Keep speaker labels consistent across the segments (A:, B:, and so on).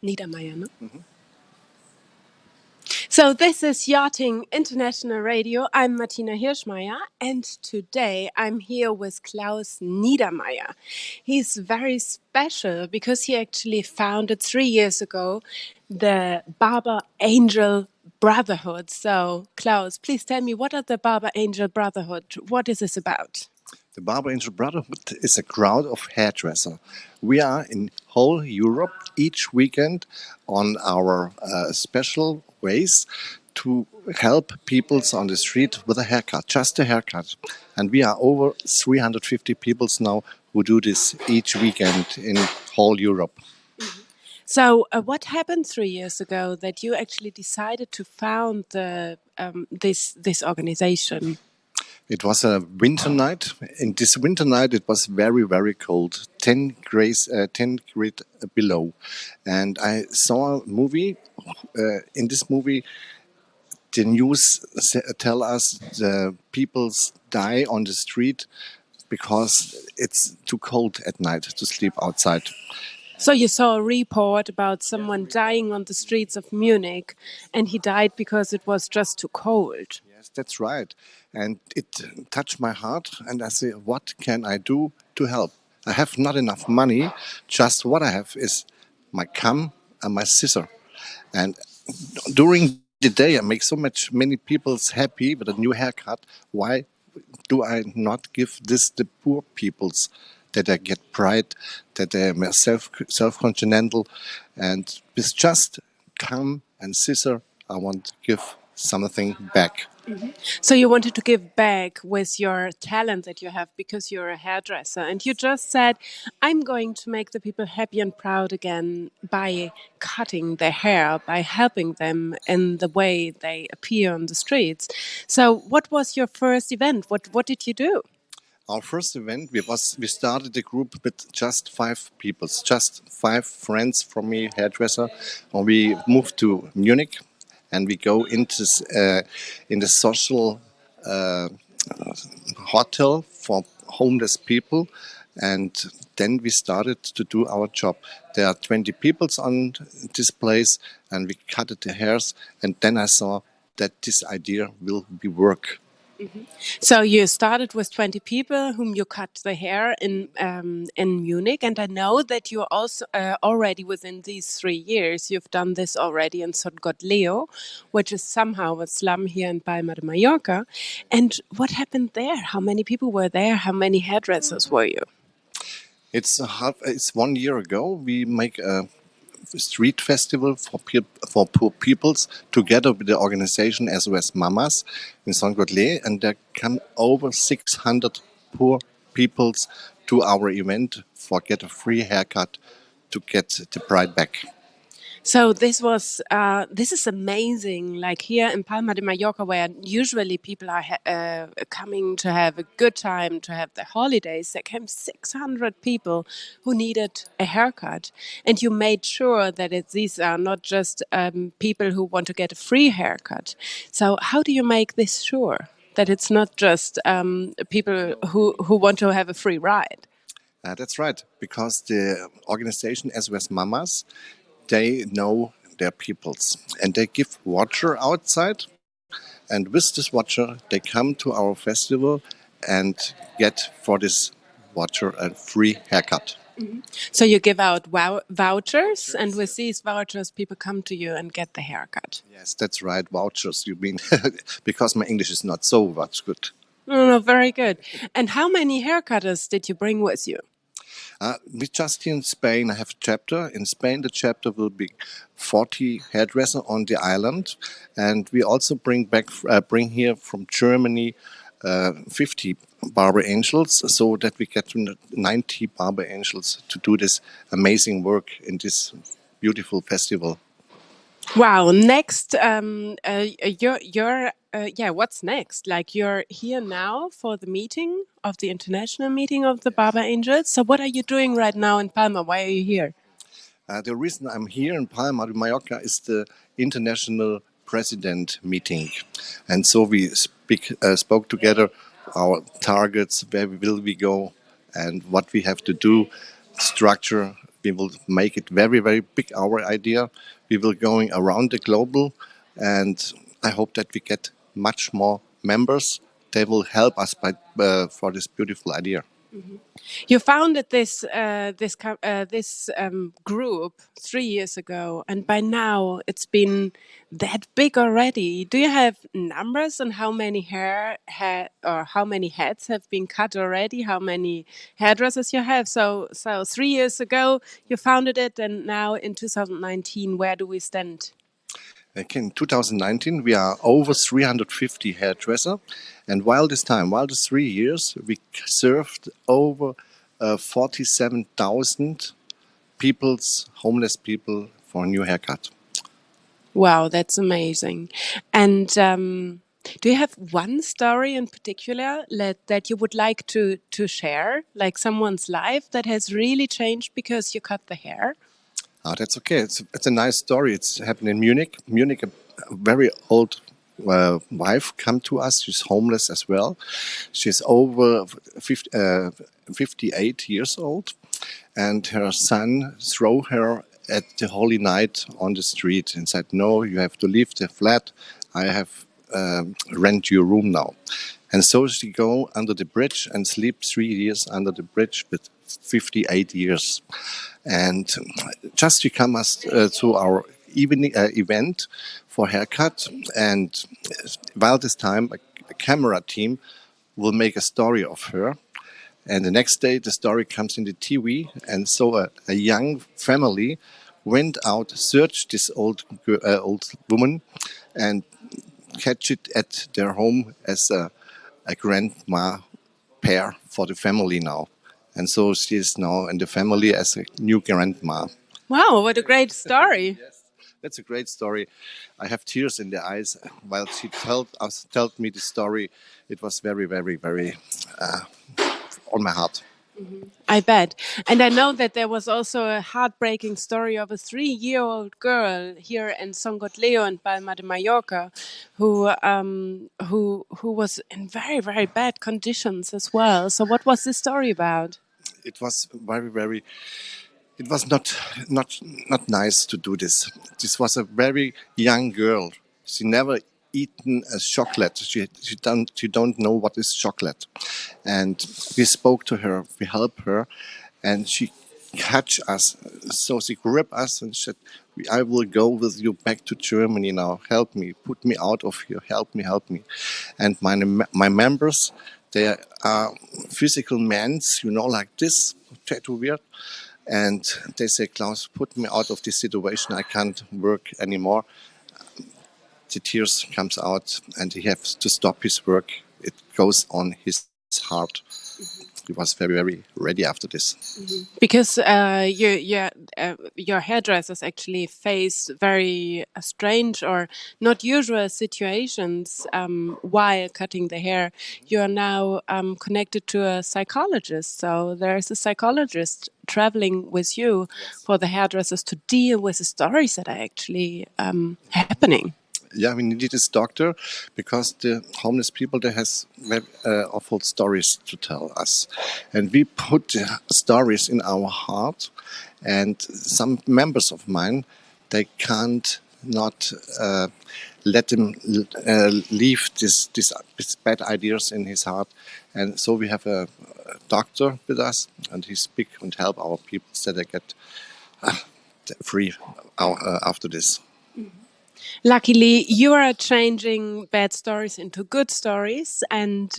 A: Niedermaier, no? So this is Yachting International Radio. I'm Martina Hirschmeier, and today I'm here with Claus Niedermaier. He's very special because he actually founded 3 years ago the Barber Angel Brotherhood. So, Claus, please tell me, what are the Barber Angel Brotherhood? What is this about?
B: The Barber Angel Brotherhood is a crowd of hairdressers. We are in whole Europe each weekend on our special ways to help people on the street with a haircut, just a haircut. And we are over 350 people now who do this each weekend in whole Europe.
A: So, what happened 3 years ago that you actually decided to found this organization?
B: It was a winter night. In this winter night, it was very, very cold, 10 degrees below. And I saw a movie. In this movie, the news tell us the people die on the street because it's too cold at night to sleep outside.
A: So you saw a report about someone dying on the streets of Munich, and he died because it was just too cold.
B: Yes, that's right. And it touched my heart, and I say, what can I do to help? I have not enough money. Just what I have is my comb and my scissor. And during the day, I make many people happy with a new haircut. Why do I not give this the poor peoples? That they get pride, that they are self-continental, and with just comb and scissor, I want to give something back.
A: So you wanted to give back with your talent that you have because you're a hairdresser, and you just said, I'm going to make the people happy and proud again by cutting their hair, by helping them in the way they appear on the streets. So what was your first event? What did you do?
B: Our first event, we started the group with just 5 people, just 5 friends from me, hairdresser, and we moved to Munich, and we go into in the social hotel for homeless people, and then we started to do our job. There are 20 people on this place, and we cut the hairs, and then I saw that this idea will be work.
A: So you started with 20 people whom you cut the hair in Munich, and I know that you also already within these 3 years you've done this already in St. Leo, which is somehow a slum here in Palma de Mallorca. And what happened there? How many people were there? How many hairdressers were you?
B: It's 1 year ago. We make a street festival for poor peoples together with the organization SOS Mamas in St. Leo, and there come over 600 poor peoples to our event for get a free haircut to get the pride back.
A: So this is amazing. Like here in Palma de Mallorca, where usually people are coming to have a good time, to have their holidays, there came 600 people who needed a haircut, and you made sure that these are not just people who want to get a free haircut. So how do you make this sure that it's not just people who want to have a free ride?
B: That's right, because the organization SOS Mamas, they know their peoples and they give water outside, and with this water they come to our festival and get for this water a free haircut.
A: So you give out vouchers, and with these vouchers people come to you and get the haircut.
B: Yes, that's right, vouchers, you mean, because my English is not so much good.
A: No, very good. And how many haircutters did you bring with you?
B: We just here in Spain, I have a chapter. In Spain, the chapter will be 40 hairdressers on the island, and we also bring here from Germany 50 barber angels, so that we get 90 barber angels to do this amazing work in this beautiful festival.
A: Wow! Next, what's next? Like you're here now for the meeting of the international meeting of the Barber Angels. So what are you doing right now in Palma? Why are you here?
B: The reason I'm here in Palma de Mallorca is the international president meeting, and so we spoke together our targets, where will we go, and what we have to do, structure We will make it very, very big, our idea. We will going around the global, and I hope that we get much more members. They will help us for this beautiful idea.
A: You founded this group 3 years ago, and by now it's been that big already. Do you have numbers on how many or how many heads have been cut already? How many hairdressers you have? So 3 years ago you founded it, and now in 2019, where do we stand?
B: Okay, in 2019, we are over 350 hairdresser, and while the 3 years, we served over 47,000 homeless people for a new haircut.
A: Wow, that's amazing. And do you have one story in particular that you would like to share, like someone's life that has really changed because you cut the hair?
B: Oh, that's okay. It's a nice story. It's happened in Munich. Munich, a very old wife come to us. She's homeless as well. She's over 58 years old, and her son threw her at the holy night on the street and said, "No, you have to leave the flat. I have rent your room now." And so she go under the bridge and sleep 3 years under the bridge with 58 years. And just she come us to our evening event for haircut. And while this time, a camera team will make a story of her. And the next day, the story comes in the TV. And so a young family went out, searched this old woman, and catch it at their home as a grandma pair for the family now. And so she is now in the family as a new grandma.
A: Wow, what a great story!
B: Yes, that's a great story. I have tears in the eyes while she told me the story. It was very, very, very on my heart.
A: I bet. And I know that there was also a heartbreaking story of a 3-year-old girl here in Songotleo and Palma de Mallorca who was in very, very bad conditions as well. So what was this story about?
B: It was very, very. It was not nice to do this. This was a very young girl. She never eaten a chocolate. She don't know what is chocolate. And we spoke to her. We helped her, and she catch us. So she grabbed us and said, "I will go with you back to Germany now. Help me, put me out of here. Help me, help me." And my members, they are physical men, like this, tattooed. And they say, "Claus, put me out of this situation. I can't work anymore." The tears comes out, and he has to stop his work. It goes on his heart. He was very, very ready after this.
A: Because your hairdressers actually face very strange or not usual situations while cutting the hair. You are now connected to a psychologist, so there is a psychologist traveling with you for the hairdressers to deal with the stories that are actually happening.
B: Yeah, we needed this doctor because the homeless people, they has very awful stories to tell us. And we put the stories in our heart, and some members of mine, they can't not let him leave this bad ideas in his heart. And so we have a doctor with us, and he speak and help our people so they get free after this.
A: Luckily, you are changing bad stories into good stories. And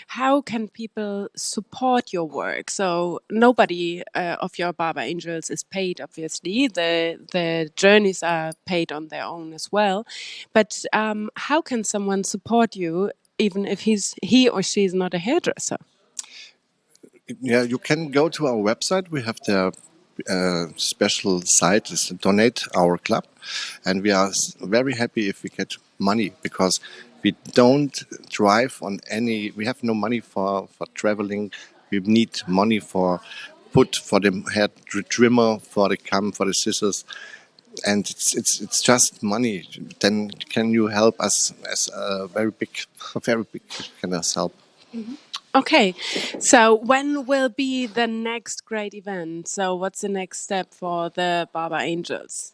A: how can people support your work? So nobody of your Barber Angels is paid, obviously. The journeys are paid on their own as well. But how can someone support you, even if he or she is not a hairdresser?
B: Yeah, you can go to our website. We have the special site is donate our club, and we are very happy if we get money because we don't drive on any. We have no money for traveling. We need money for the hair trimmer, for the comb, for the scissors, and it's just money. Then can you help us as a very big can us help?
A: Okay, so when will be the next great event? So what's the next step for the Barber Angels?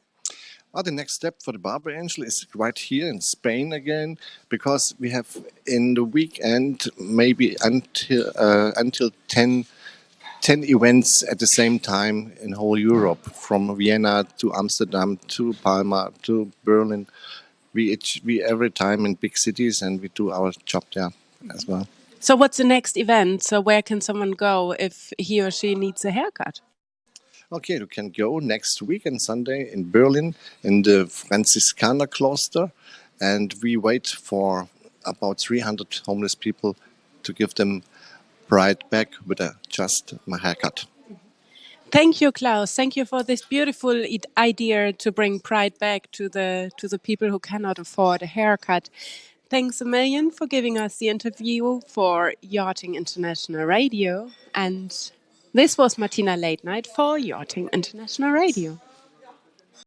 B: The next step for the Barber Angel is right here in Spain again, because we have in the weekend maybe until 10 events at the same time in whole Europe, from Vienna to Amsterdam to Palma to Berlin. We every time in big cities, and we do our job there as well.
A: So what's the next event? So where can someone go if he or she needs a haircut?
B: Okay, you can go next week on Sunday in Berlin in the Franziskaner Cloister, and we wait for about 300 homeless people to give them pride back with just my haircut.
A: Thank you, Klaus. Thank you for this beautiful idea to bring pride back to the people who cannot afford a haircut. Thanks a million for giving us the interview for Yachting International Radio. And this was Martina Late Night for Yachting International Radio.